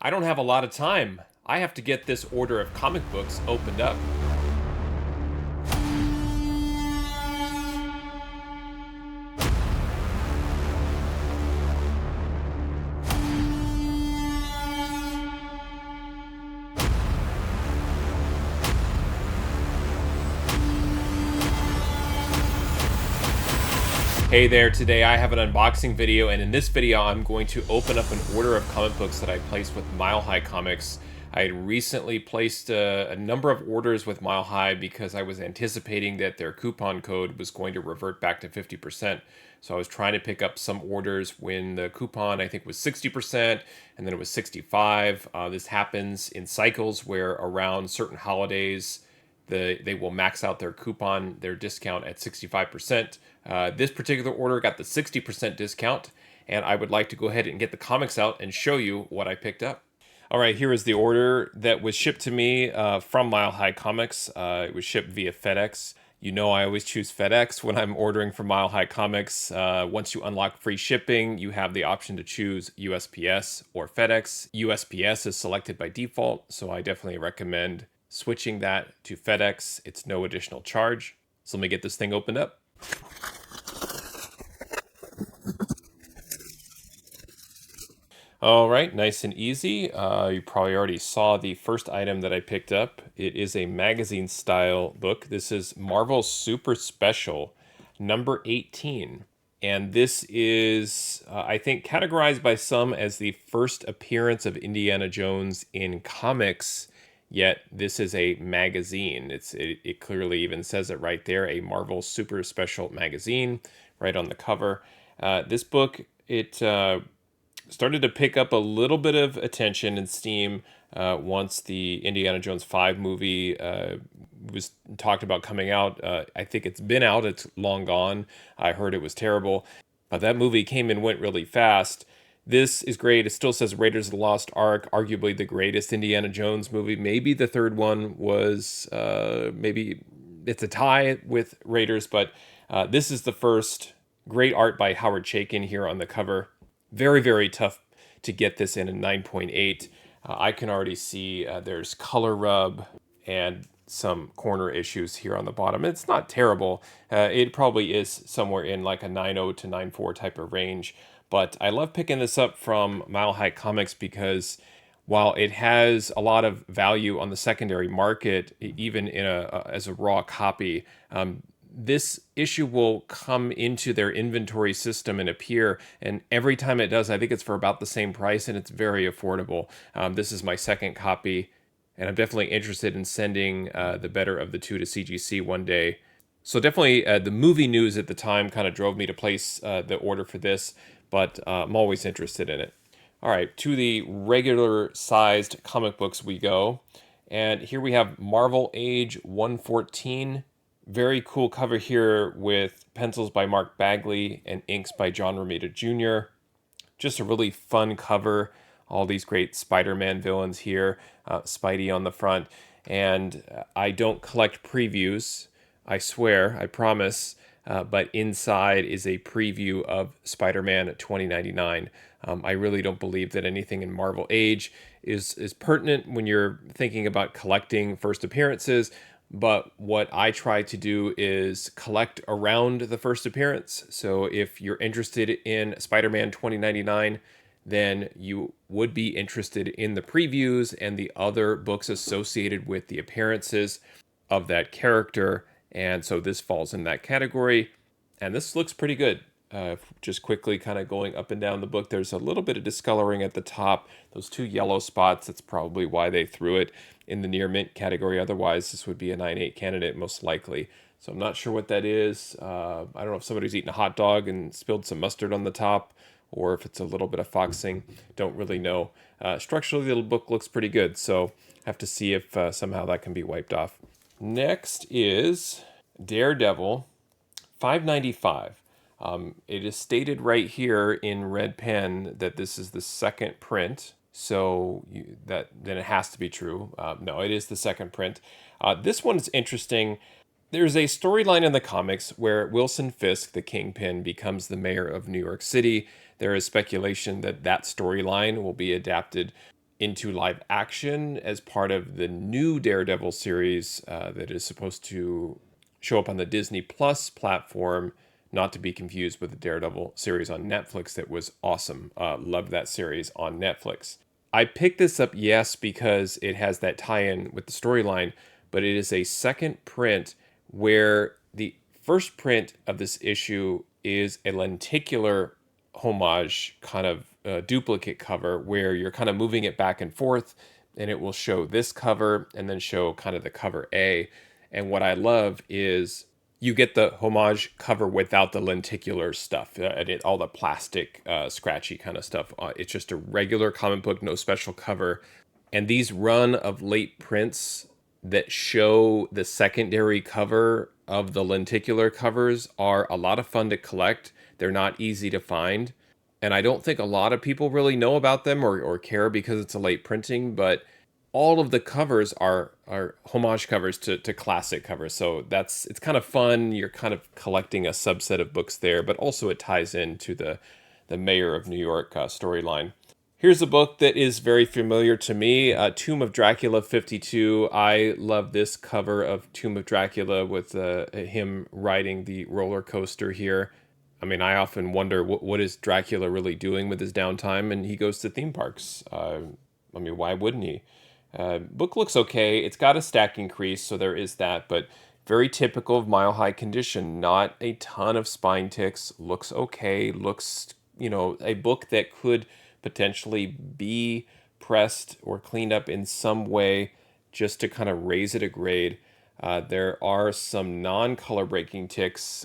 I don't have a lot of time. I have to get this order of comic books opened up. Hey there, today I have an unboxing video, and in this video I'm going to open up an order of comic books that I placed with Mile High Comics. I had recently placed a number of orders with Mile High because I was anticipating that their coupon code was going to revert back to 50%. So I was trying to pick up some orders when the coupon I think was 60% and then it was 65. This happens in cycles where around certain holidays they will max out their coupon, their discount at 65%. This particular order got the 60% discount, and I would like to go ahead and get the comics out and show you what I picked up. All right, here is the order that was shipped to me from Mile High Comics. It was shipped via FedEx. You know I always choose FedEx when I'm ordering from Mile High Comics. Once you unlock free shipping, you have the option to choose USPS or FedEx. USPS is selected by default, so I definitely recommend switching that to FedEx. It's no additional charge. So let me get this thing opened up. All right, nice and easy. You probably already saw the first item that I picked up. It is a magazine style book. This is Marvel Super Special number 18. And this is, I think, categorized by some as the first appearance of Indiana Jones in comics. Yet this is a magazine. It clearly even says it right there, a Marvel Super Special magazine, right on the cover. This book, it started to pick up a little bit of attention and steam once the Indiana Jones 5 movie was talked about coming out. I think it's been out, it's long gone. I heard it was terrible. But that movie came and went really fast. This is great. It still says Raiders of the Lost Ark, arguably the greatest Indiana Jones movie. Maybe the third one was, maybe it's a tie with Raiders, but this is the first. Great art by Howard Chaykin here on the cover. Very, very tough to get this in a 9.8. I can already see there's color rub and some corner issues here on the bottom. It's not terrible. It probably is somewhere in like a 9.0 to 9.4 type of range. But I love picking this up from Mile High Comics because while it has a lot of value on the secondary market, even in as a raw copy, this issue will come into their inventory system and appear. And every time it does, I think it's for about the same price, and it's very affordable. This is my second copy, and I'm definitely interested in sending the better of the two to CGC one day. So definitely the movie news at the time kind of drove me to place the order for this, but I'm always interested in it. All right, to the regular sized comic books we go. And here we have Marvel Age 114. Very cool cover here with pencils by Mark Bagley and inks by John Romita Jr. Just a really fun cover. All these great Spider-Man villains here. Spidey on the front. And I don't collect previews. I swear, I promise. But inside is a preview of Spider-Man 2099. I really don't believe that anything in Marvel Age is pertinent when you're thinking about collecting first appearances. But what I try to do is collect around the first appearance. So if you're interested in Spider-Man 2099, then you would be interested in the previews and the other books associated with the appearances of that character. And so this falls in that category. And this looks pretty good. Just quickly kind of going up and down the book, there's a little bit of discoloring at the top. Those two yellow spots, that's probably why they threw it in the near mint category. Otherwise, this would be a 9.8 candidate most likely. So I'm not sure what that is. I don't know if somebody's eaten a hot dog and spilled some mustard on the top, or if it's a little bit of foxing. Don't really know. Structurally, the book looks pretty good, so I have to see if somehow that can be wiped off. Next is Daredevil, $5.95. It is stated right here in red pen that this is the second print, so then it has to be true. No, it is the second print. This one is interesting. There's a storyline in the comics where Wilson Fisk, the Kingpin, becomes the mayor of New York City. There is speculation that that storyline will be adapted into live action as part of the new Daredevil series that is supposed to show up on the Disney Plus platform, not to be confused with the Daredevil series on Netflix that was awesome. Loved that series on Netflix. I picked this up, yes, because it has that tie-in with the storyline, but it is a second print where the first print of this issue is a lenticular homage kind of duplicate cover where you're kind of moving it back and forth, and it will show this cover and then show kind of the cover A. And what I love is you get the homage cover without the lenticular stuff, all the plastic, scratchy kind of stuff. It's just a regular comic book, no special cover. And these run of late prints that show the secondary cover of the lenticular covers are a lot of fun to collect. They're not easy to find. And I don't think a lot of people really know about them or care because it's a late printing, but all of the covers are homage covers to classic covers. So it's kind of fun. You're kind of collecting a subset of books there, but also it ties into the Mayor of New York storyline. Here's a book that is very familiar to me, Tomb of Dracula 52. I love this cover of Tomb of Dracula with him riding the roller coaster here. I mean, I often wonder what is Dracula really doing with his downtime, and he goes to theme parks. I mean, why wouldn't he? Book looks okay. It's got a stack increase, so there is that, but very typical of Mile High condition. Not a ton of spine ticks. Looks okay. Looks, a book that could potentially be pressed or cleaned up in some way just to kind of raise it a grade. There are some non-color breaking ticks.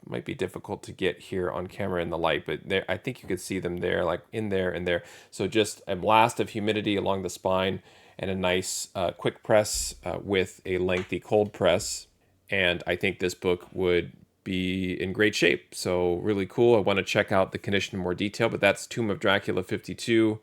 Might be difficult to get here on camera in the light, but I think you could see them there, like in there and there. So just a blast of humidity along the spine and a nice quick press with a lengthy cold press. And I think this book would be in great shape. So really cool. I want to check out the condition in more detail, but that's Tomb of Dracula 52.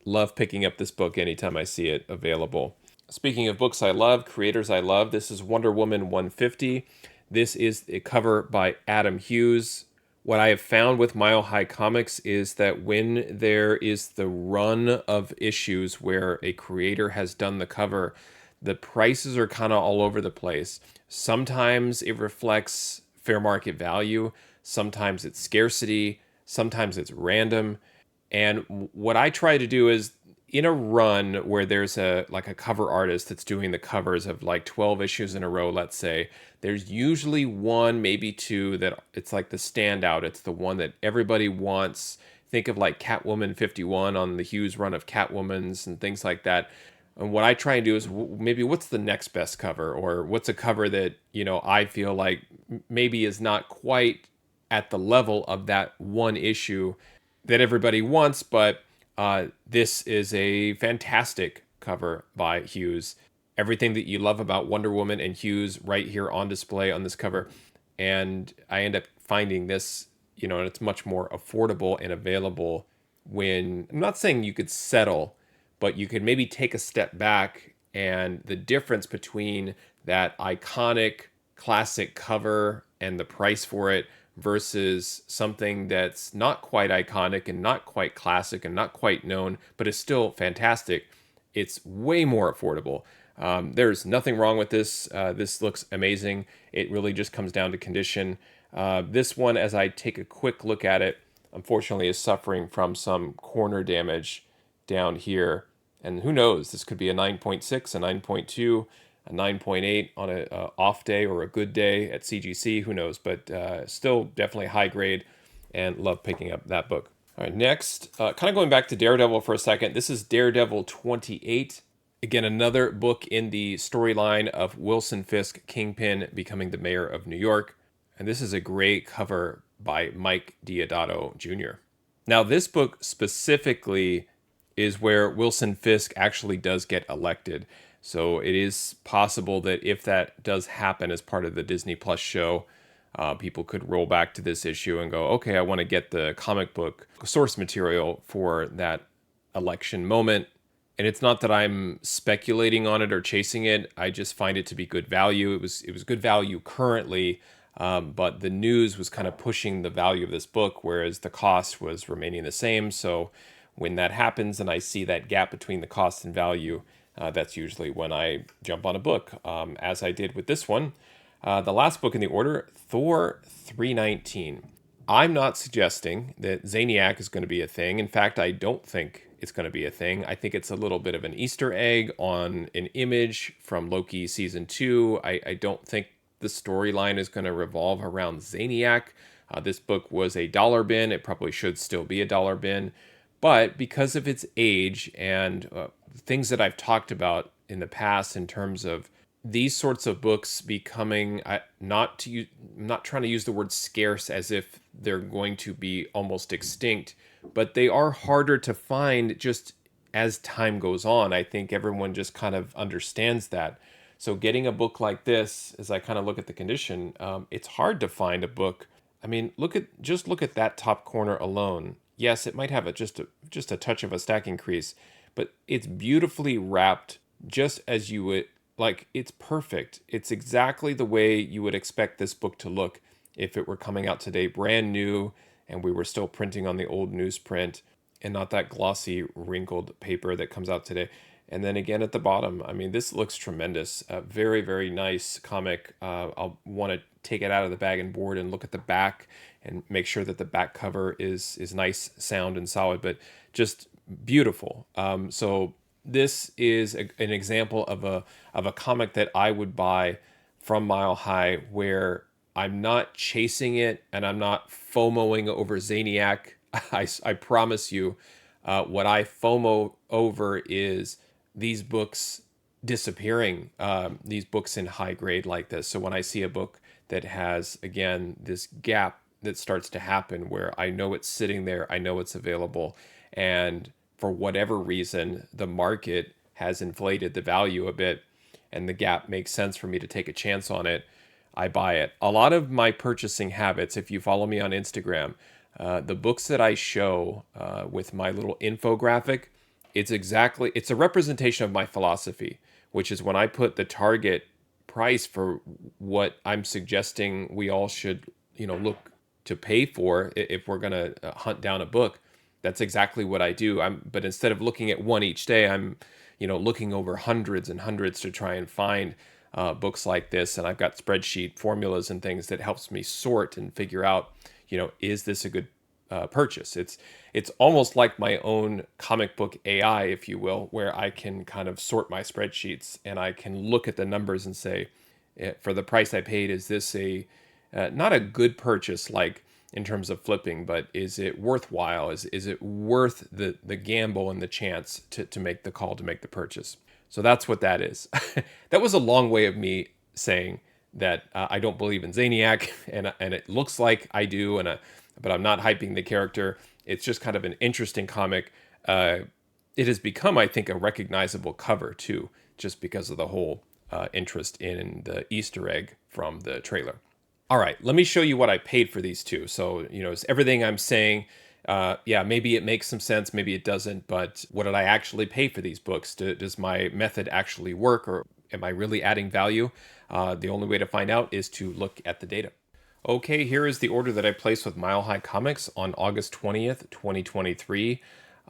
Love picking up this book anytime I see it available. Speaking of books I love, creators I love, this is Wonder Woman 150. This is a cover by Adam Hughes. What I have found with Mile High Comics is that when there is the run of issues where a creator has done the cover, the prices are kind of all over the place. Sometimes it reflects fair market value, sometimes it's scarcity, sometimes it's random. And what I try to do is, in a run where there's a cover artist that's doing the covers of like 12 issues in a row, let's say, there's usually one, maybe two, that it's like the standout. It's the one that everybody wants. Think of like Catwoman 51 on the Hughes run of Catwomans and things like that. And what I try and do is maybe what's the next best cover, or what's a cover that, I feel like maybe is not quite at the level of that one issue that everybody wants, but this is a fantastic cover by Hughes. Everything that you love about Wonder Woman and Hughes right here on display on this cover. And I end up finding this, and it's much more affordable and available when, I'm not saying you could settle, but you could maybe take a step back, and the difference between that iconic classic cover and the price for it versus something that's not quite iconic and not quite classic and not quite known, but is still fantastic, it's way more affordable. There's nothing wrong with this. This looks amazing. It really just comes down to condition. This one, as I take a quick look at it, unfortunately is suffering from some corner damage down here. And who knows, this could be a 9.6, a 9.2, a 9.8 on a off day or a good day at CGC, who knows, but still definitely high grade, and love picking up that book. All right, next, kind of going back to Daredevil for a second, this is Daredevil 28. Again, another book in the storyline of Wilson Fisk, Kingpin, becoming the mayor of New York. And this is a great cover by Mike Deodato Jr. Now, this book specifically is where Wilson Fisk actually does get elected. So it is possible that if that does happen as part of the Disney Plus show, people could roll back to this issue and go, okay, I want to get the comic book source material for that election moment. And it's not that I'm speculating on it or chasing it. I just find it to be good value. It was good value currently, but the news was kind of pushing the value of this book, whereas the cost was remaining the same. So when that happens and I see that gap between the cost and value, that's usually when I jump on a book, as I did with this one. The last book in the order, Thor 319. I'm not suggesting that Zaniac is going to be a thing. In fact, I don't think it's going to be a thing. I think it's a little bit of an Easter egg on an image from Loki season 2. I don't think the storyline is going to revolve around Zaniac. This book was a dollar bin. It probably should still be a dollar bin. But because of its age and things that I've talked about in the past in terms of these sorts of books becoming not trying to use the word scarce as if they're going to be almost extinct, but they are harder to find just as time goes on. I think everyone just kind of understands that. So getting a book like this, as I kind of look at the condition, it's hard to find a book. I mean, look at that top corner alone. Yes, it might have just a touch of a stacking crease, but it's beautifully wrapped, just as you would like. It's perfect. It's exactly the way you would expect this book to look if it were coming out today, brand new, and we were still printing on the old newsprint and not that glossy, wrinkled paper that comes out today. And then again at the bottom, I mean, this looks tremendous. Very, very nice comic. I'll want to take it out of the bag and board and look at the back and make sure that the back cover is nice, sound, and solid, but just beautiful. So this is an example of a comic that I would buy from Mile High, where I'm not chasing it and I'm not FOMOing over Zaniac. I promise you, what I FOMO over is these books disappearing, these books in high grade like this. So when I see a book that has, again, this gap that starts to happen where I know it's sitting there, I know it's available, and for whatever reason, the market has inflated the value a bit and the gap makes sense for me to take a chance on it, I buy it. A lot of my purchasing habits, if you follow me on Instagram, the books that I show with my little infographic, it's a representation of my philosophy, which is when I put the target price for what I'm suggesting we all should, look to pay for if we're going to hunt down a book. That's exactly what I do. But instead of looking at one each day, I'm, looking over hundreds and hundreds to try and find books like this. And I've got spreadsheet formulas and things that helps me sort and figure out, is this a good purchase? It's almost like my own comic book AI, if you will, where I can kind of sort my spreadsheets and I can look at the numbers and say, for the price I paid, is this not a good purchase, like in terms of flipping, but is it worthwhile? Is it worth the gamble and the chance to make the call to make the purchase? So that's what that is. That was a long way of me saying that I don't believe in Zaniac, and it looks like I do, but I'm not hyping the character. It's just kind of an interesting comic. It has become, I think, a recognizable cover too, just because of the whole interest in the Easter egg from the trailer. All right, let me show you what I paid for these two. So, it's everything I'm saying. Yeah, maybe it makes some sense, maybe it doesn't, but what did I actually pay for these books? Does my method actually work, or am I really adding value? The only way to find out is to look at the data. Okay, here is the order that I placed with Mile High Comics on August 20th, 2023.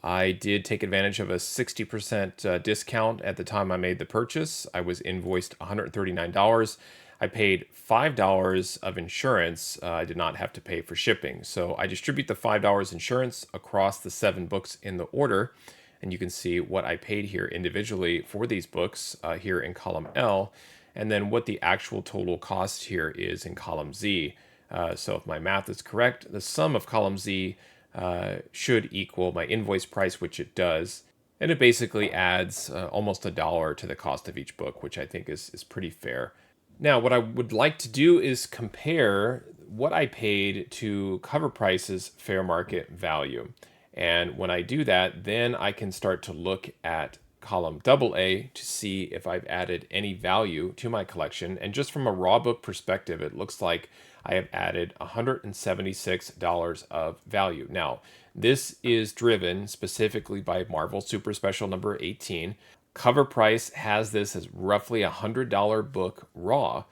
I did take advantage of a 60% discount at the time I made the purchase. I was invoiced $139. I paid $5 of insurance. I did not have to pay for shipping. So I distribute the $5 insurance across the 7 books in the order. And you can see what I paid here individually for these books here in column L. And then what the actual total cost here is in column Z. So if my math is correct, the sum of column Z should equal my invoice price, which it does. And it basically adds almost $1 to the cost of each book, which I think is pretty fair. Now, what I would like to do is compare what I paid to cover price's fair market value. And when I do that, then I can start to look at column AA to see if I've added any value to my collection. And just from a raw book perspective, it looks like I have added $176 of value. Now, this is driven specifically by Marvel Super Special number 18. Cover price has this as roughly a $100 book raw.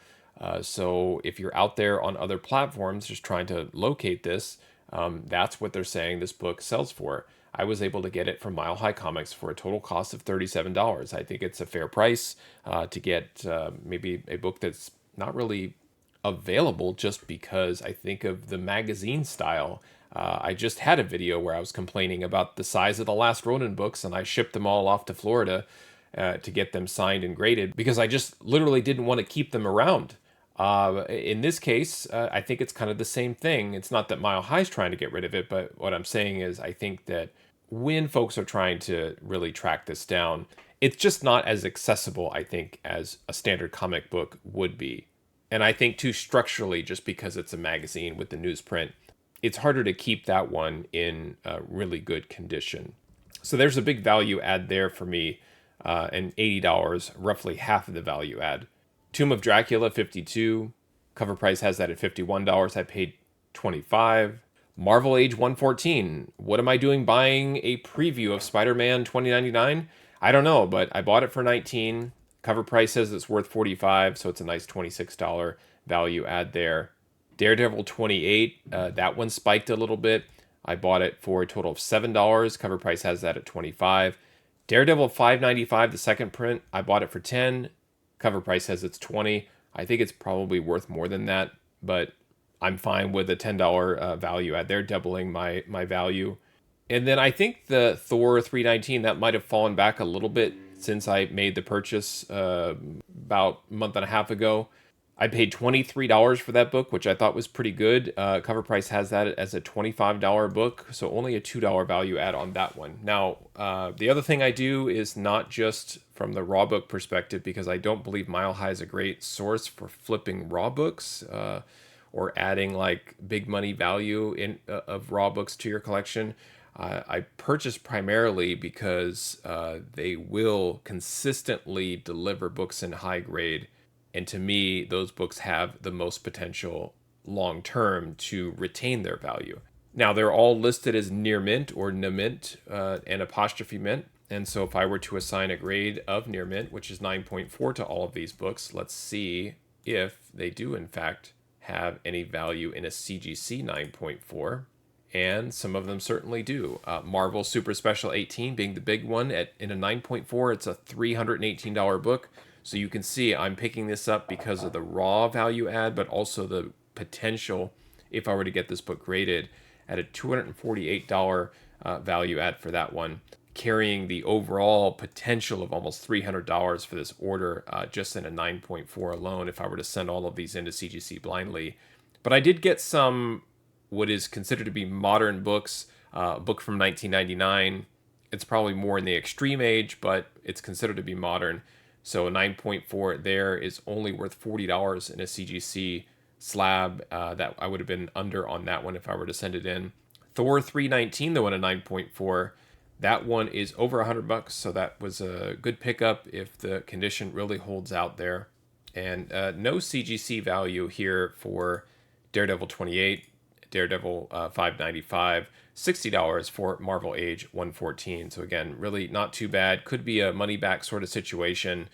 So if you're out there on other platforms just trying to locate this, that's what they're saying this book sells for. I was able to get it from Mile High Comics for a total cost of $37. I think it's a fair price to get maybe a book that's not really available, just because I think of the magazine style. I just had a video where I was complaining about the size of the Last Ronin books, and I shipped them all off to Florida to get them signed and graded because I just literally didn't want to keep them around. In this case, I think it's kind of the same thing. It's not that Mile High's trying to get rid of it, but what I'm saying is I think that when folks are trying to really track this down, it's just not as accessible, I think, as a standard comic book would be. And I think, too, structurally, just because it's a magazine with the newsprint, it's harder to keep that one in really good condition. So there's a big value add there for me, and $80, roughly half of the value add. Tomb of Dracula, $52. Cover price has that at $51. I paid $25. Marvel Age 114. What am I doing buying a preview of Spider-Man 2099? I don't know, but I bought it for $19. Cover price says it's worth $45, so it's a nice $26 value add there. Daredevil 28, that one spiked a little bit. I bought it for a total of $7. Cover price has that at $25. Daredevil 595, the second print, I bought it for $10. Cover price says it's $20. I think it's probably worth more than that, but I'm fine with a $10 value add. They're doubling my value. And then I think the Thor 319, that might have fallen back a little bit since I made the purchase about a month and a half ago. I paid $23 for that book, which I thought was pretty good. Cover price has that as a $25 book, so only a $2 value add on that one. Now, the other thing I do is not just from the raw book perspective, because I don't believe Mile High is a great source for flipping raw books or adding like big money value of raw books to your collection. I purchase primarily because they will consistently deliver books in high grade. And to me, those books have the most potential long term to retain their value. Now, they're all listed as near mint or mint and apostrophe mint. And so if I were to assign a grade of near mint, which is 9.4 to all of these books, let's see if they do, in fact, have any value in a CGC 9.4. And some of them certainly do. Marvel Super Special 18 being the big one in a 9.4. It's a $318 book. So you can see I'm picking this up because of the raw value add, but also the potential, if I were to get this book graded, at a $248 value add for that one, carrying the overall potential of almost $300 for this order just in a 9.4 alone if I were to send all of these into CGC blindly. But I did get some what is considered to be modern books, a book from 1999. It's probably more in the extreme age, but it's considered to be modern. So a 9.4 there is only worth $40 in a CGC slab. That I would have been under on that one if I were to send it in. Thor 319, though, in a 9.4, that one is over $100. So that was a good pickup if the condition really holds out there. And no CGC value here for Daredevil 28, Daredevil 595, $60 for Marvel Age 114. So again, really not too bad. Could be a money back sort of situation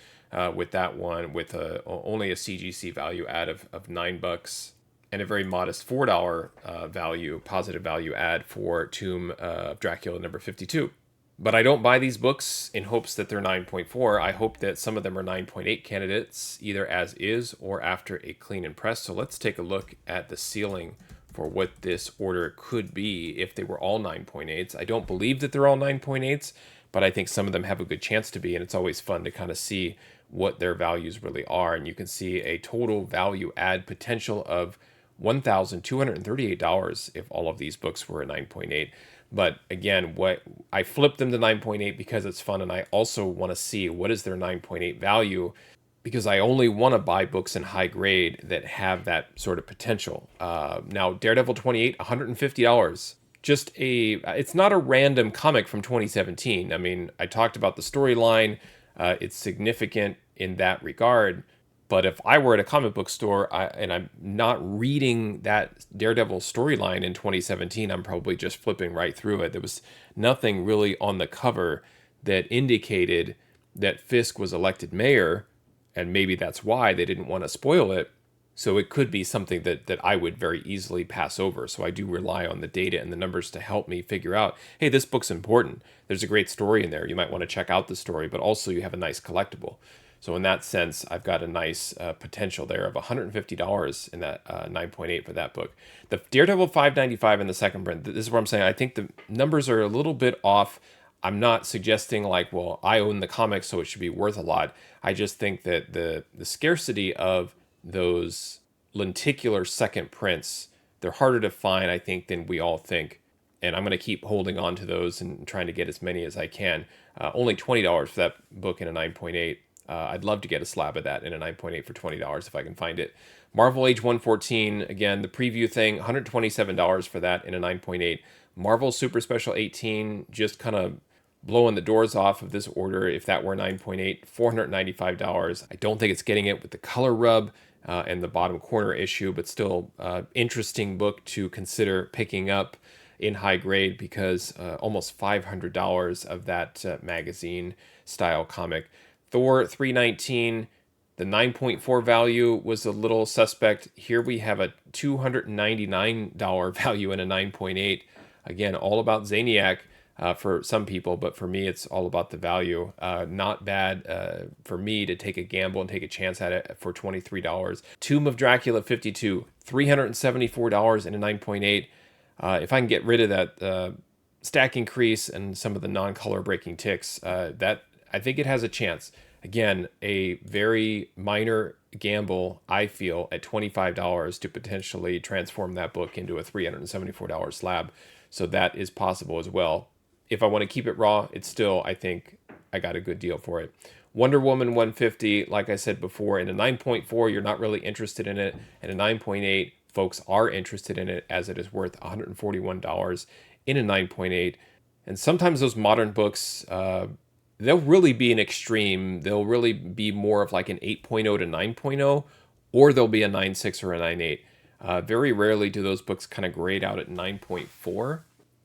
with that one, with only a CGC value add of $9 and a very modest $4 value, positive value add for Tomb of Dracula number 52. But I don't buy these books in hopes that they're 9.4. I hope that some of them are 9.8 candidates, either as is or after a clean and press. So let's take a look at the ceiling for what this order could be if they were all 9.8s. I don't believe that they're all 9.8s, but I think some of them have a good chance to be, and it's always fun to kind of see what their values really are. And you can see a total value add potential of $1,238 if all of these books were a 9.8. But again, what I flipped them to 9.8 because it's fun, and I also want to see what is their 9.8 value, because I only want to buy books in high grade that have that sort of potential. Now, Daredevil 28, $150. It's not a random comic from 2017. I mean, I talked about the storyline. It's significant in that regard. But if I were at a comic book store and I'm not reading that Daredevil storyline in 2017, I'm probably just flipping right through it. There was nothing really on the cover that indicated that Fisk was elected mayor, and maybe that's why they didn't want to spoil it. So it could be something that I would very easily pass over. So I do rely on the data and the numbers to help me figure out, hey, this book's important. There's a great story in there. You might want to check out the story, but also you have a nice collectible. So in that sense, I've got a nice potential there of $150 in that 9.8 for that book. The Daredevil 595 in the second print. This is what I'm saying. I think the numbers are a little bit off. I'm not suggesting like, well, I own the comics, so it should be worth a lot. I just think that the scarcity of those lenticular second prints, they're harder to find, I think, than we all think. And I'm going to keep holding on to those and trying to get as many as I can. Only $20 for that book in a 9.8. I'd love to get a slab of that in a 9.8 for $20 if I can find it. Marvel Age 114, again, the preview thing, $127 for that in a 9.8. Marvel Super Special 18, just kind of blowing the doors off of this order. If that were 9.8, $495. I don't think it's getting it with the color rub and the bottom corner issue, but still interesting book to consider picking up in high grade because almost $500 of that magazine style comic. Thor 319, the 9.4 value was a little suspect. Here we have a $299 value in a 9.8. Again, all about Zaniac for some people, but for me, it's all about the value. Not bad for me to take a gamble and take a chance at it for $23. Tomb of Dracula 52, $374 in a 9.8. If I can get rid of that stack increase and some of the non-color breaking ticks, that I think it has a chance. Again, a very minor gamble, I feel, at $25 to potentially transform that book into a $374 slab. So that is possible as well. If I want to keep it raw, it's still, I think, I got a good deal for it. Wonder Woman 150, like I said before, in a 9.4, you're not really interested in it. And a 9.8, folks are interested in it as it is worth $141 in a 9.8. And sometimes those modern books, they'll really be an extreme. They'll really be more of like an 8.0 to 9.0, or they'll be a 9.6 or a 9.8. Very rarely do those books kind of grade out at 9.4.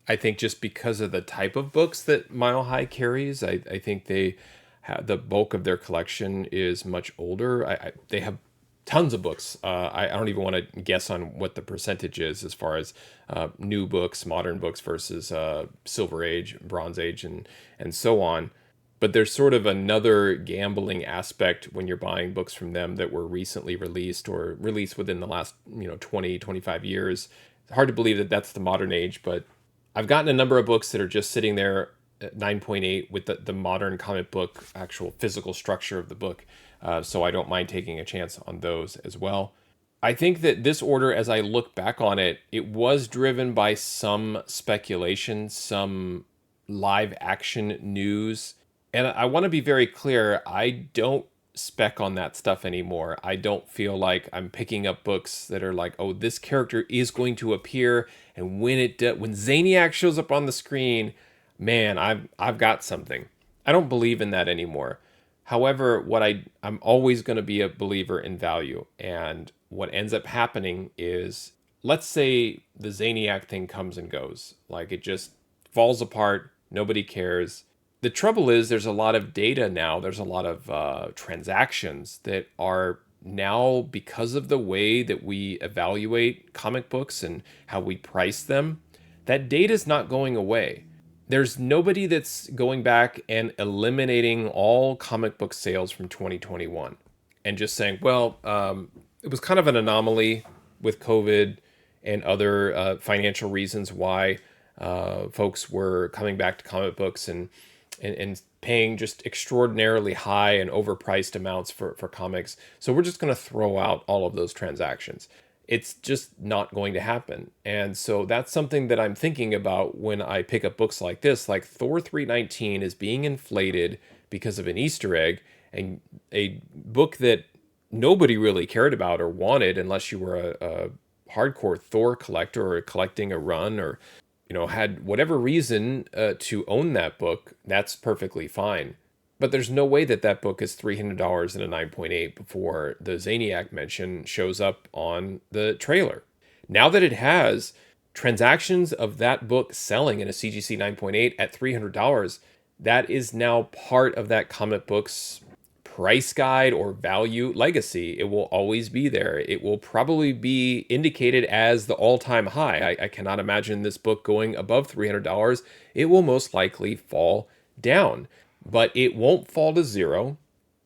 I think just because of the type of books that Mile High carries, I think they have, the bulk of their collection is much older. They have tons of books. I don't even want to guess on what the percentage is as far as new books, modern books versus Silver Age, Bronze Age, and so on. But there's sort of another gambling aspect when you're buying books from them that were recently released or released within the last 20, 25 years. It's hard to believe that that's the modern age, but I've gotten a number of books that are just sitting there at 9.8 with the modern comic book, actual physical structure of the book. So I don't mind taking a chance on those as well. I think that this order, as I look back on it, it was driven by some speculation, some live action news. And I want to be very clear, I don't spec on that stuff anymore. I don't feel like I'm picking up books that are like, oh, this character is going to appear, and when Zaniac shows up on the screen, man, I've got something. I don't believe in that anymore. However, I'm always going to be a believer in value, and what ends up happening is, let's say the Zaniac thing comes and goes, like it just falls apart, nobody cares. The trouble is there's a lot of data now, there's a lot of transactions that are now, because of the way that we evaluate comic books and how we price them, that data is not going away. There's nobody that's going back and eliminating all comic book sales from 2021 and just saying, well, it was kind of an anomaly with COVID and other financial reasons why folks were coming back to comic books and paying just extraordinarily high and overpriced amounts for comics. So we're just going to throw out all of those transactions. It's just not going to happen. And so that's something that I'm thinking about when I pick up books like this. Like Thor 319 is being inflated because of an Easter egg, and a book that nobody really cared about or wanted unless you were a hardcore Thor collector or collecting a run or had whatever reason to own that book. That's perfectly fine. But there's no way that book is $300 in a 9.8 before the Zaniac mention shows up on the trailer. Now that it has transactions of that book selling in a CGC 9.8 at $300, that is now part of that comic book's price guide or value legacy. It will always be there. It will probably be indicated as the all-time high. I cannot imagine this book going above $300. It will most likely fall down, but it won't fall to zero,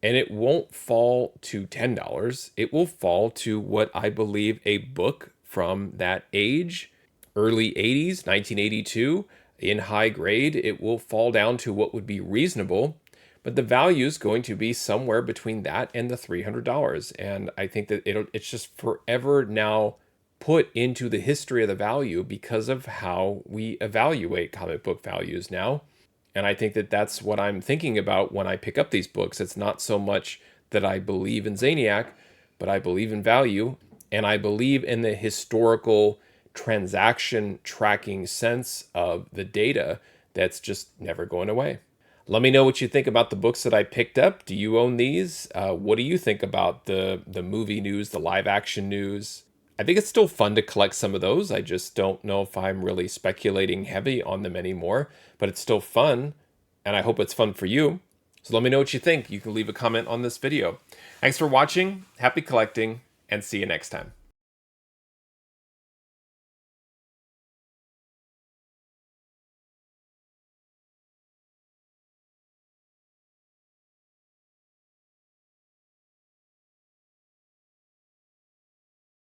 and it won't fall to $10. It will fall to what I believe a book from that age, early 80s, 1982, in high grade, it will fall down to what would be reasonable, but the value is going to be somewhere between that and the $300. And I think that it's just forever now put into the history of the value because of how we evaluate comic book values now. And I think that that's what I'm thinking about when I pick up these books. It's not so much that I believe in Zaniac, but I believe in value, and I believe in the historical transaction tracking sense of the data that's just never going away. Let me know what you think about the books that I picked up. Do you own these? What do you think about the movie news, the live action news? I think it's still fun to collect some of those. I just don't know if I'm really speculating heavy on them anymore, but it's still fun, and I hope it's fun for you. So let me know what you think. You can leave a comment on this video. Thanks for watching, happy collecting, and see you next time.